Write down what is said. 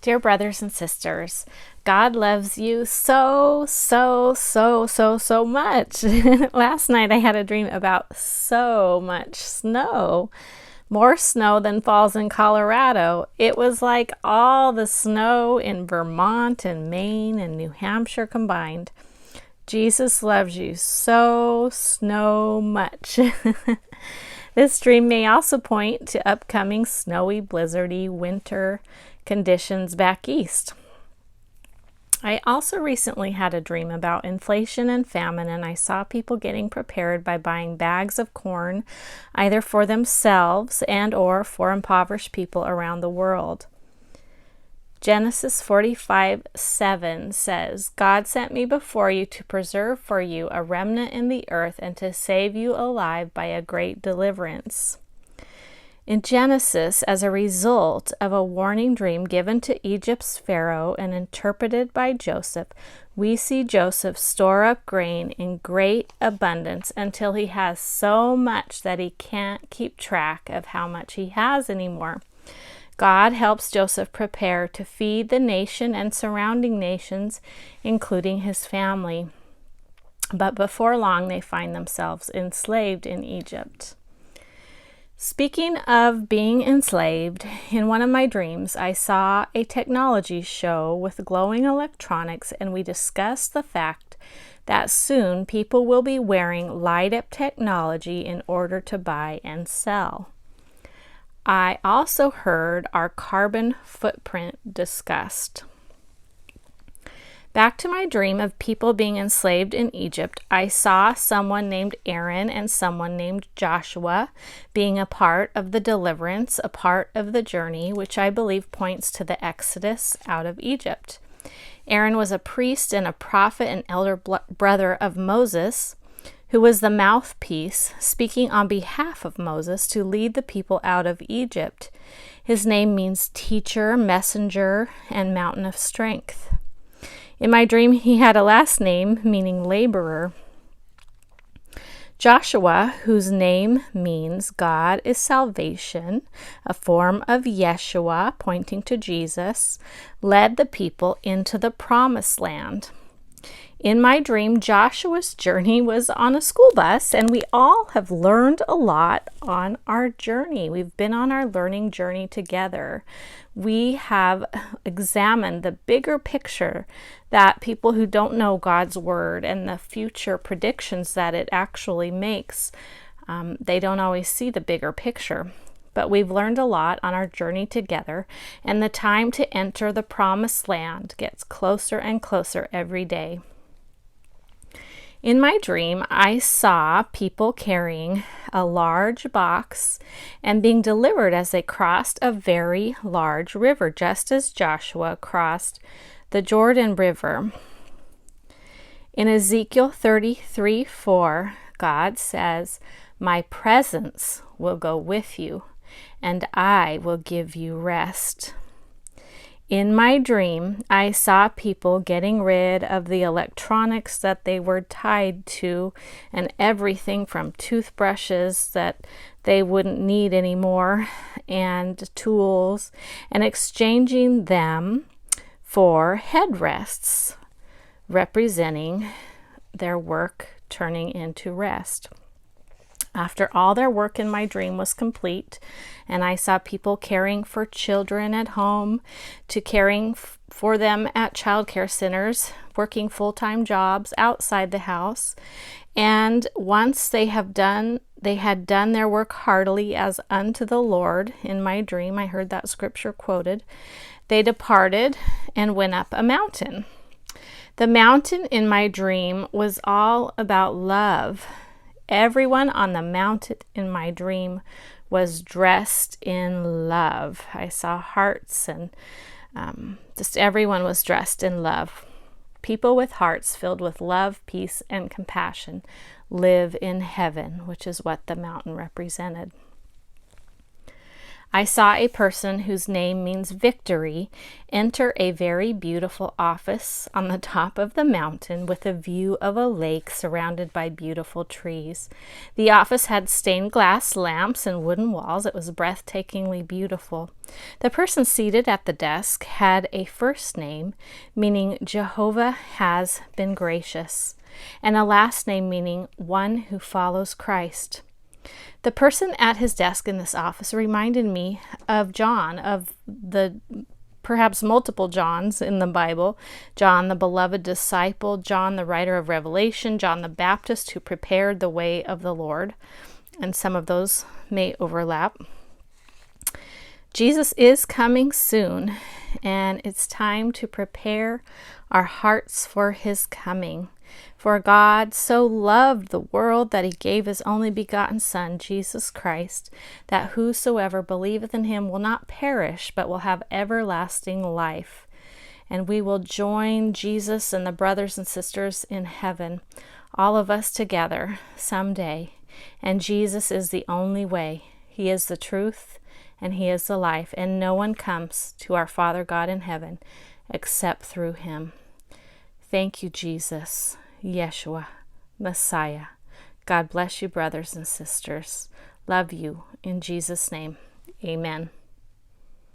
Dear brothers and sisters, God loves you so much. Last night I had a dream about so much snow. More snow than falls in Colorado. It was like all the snow in Vermont and Maine and New Hampshire combined. Jesus loves you so much. This dream may also point to upcoming snowy, blizzardy winter conditions back east. I also recently had a dream about inflation and famine, and I saw people getting prepared by buying bags of corn, either for themselves and or for impoverished people around the world. Genesis 45:7 says, God sent me before you to preserve for you a remnant in the earth and to save you alive by a great deliverance. In Genesis, as a result of a warning dream given to Egypt's Pharaoh and interpreted by Joseph, we see Joseph store up grain in great abundance until he has so much that he can't keep track of how much he has anymore. God helps Joseph prepare to feed the nation and surrounding nations, including his family. But before long, they find themselves enslaved in Egypt. Speaking of being enslaved, in one of my dreams, I saw a technology show with glowing electronics, and we discussed the fact that soon people will be wearing light-up technology in order to buy and sell. I also heard our carbon footprint discussed. Back to my dream of people being enslaved in Egypt, I saw someone named Aaron and someone named Joshua being a part of the deliverance, a part of the journey, which I believe points to the exodus out of Egypt. Aaron was a priest and a prophet and elder brother of Moses, who was the mouthpiece speaking on behalf of Moses to lead the people out of Egypt. His name means teacher, messenger, and mountain of strength. In my dream, he had a last name meaning laborer. Joshua, whose name means God is salvation, a form of Yeshua pointing to Jesus, led the people into the promised land. In my dream, Joshua's journey was on a school bus, and we all have learned a lot on our journey. We've been on our learning journey together. We have examined the bigger picture that people who don't know God's word and the future predictions that it actually makes, they don't always see the bigger picture. But we've learned a lot on our journey together, and the time to enter the promised land gets closer and closer every day. In my dream, I saw people carrying a large box and being delivered as they crossed a very large river, just as Joshua crossed the Jordan River. In Ezekiel 33:4, God says, "My presence will go with you, and I will give you rest." In my dream, I saw people getting rid of the electronics that they were tied to and everything from toothbrushes that they wouldn't need anymore and tools, and exchanging them for headrests, representing their work turning into rest. After all their work in my dream was complete, and I saw people caring for children at home, to caring for them at child care centers, working full-time jobs outside the house, and once they had done their work heartily as unto the Lord. In my dream, I heard that scripture quoted. They departed and went up a mountain. The mountain in my dream was all about love. Everyone on the mountain in my dream was dressed in love. I saw hearts, and just everyone was dressed in love. People with hearts filled with love, peace, and compassion live in heaven, which is what the mountain represented. I saw a person whose name means victory enter a very beautiful office on the top of the mountain with a view of a lake surrounded by beautiful trees. The office had stained glass lamps and wooden walls. It was breathtakingly beautiful. The person seated at the desk had a first name meaning Jehovah has been gracious, and a last name meaning one who follows Christ. The person at his desk in this office reminded me of John, of the perhaps multiple Johns in the Bible. John, the beloved disciple, John, the writer of Revelation, John the Baptist, who prepared the way of the Lord. And some of those may overlap. Jesus is coming soon, and it's time to prepare our hearts for his coming. For God so loved the world that he gave his only begotten Son, Jesus Christ, that whosoever believeth in him will not perish, but will have everlasting life. And we will join Jesus and the brothers and sisters in heaven, all of us together someday. And Jesus is the only way. He is the truth, and he is the life, and no one comes to our Father God in heaven except through him. Thank you, Jesus, Yeshua, Messiah. God bless you, brothers and sisters. Love you in Jesus' name. Amen.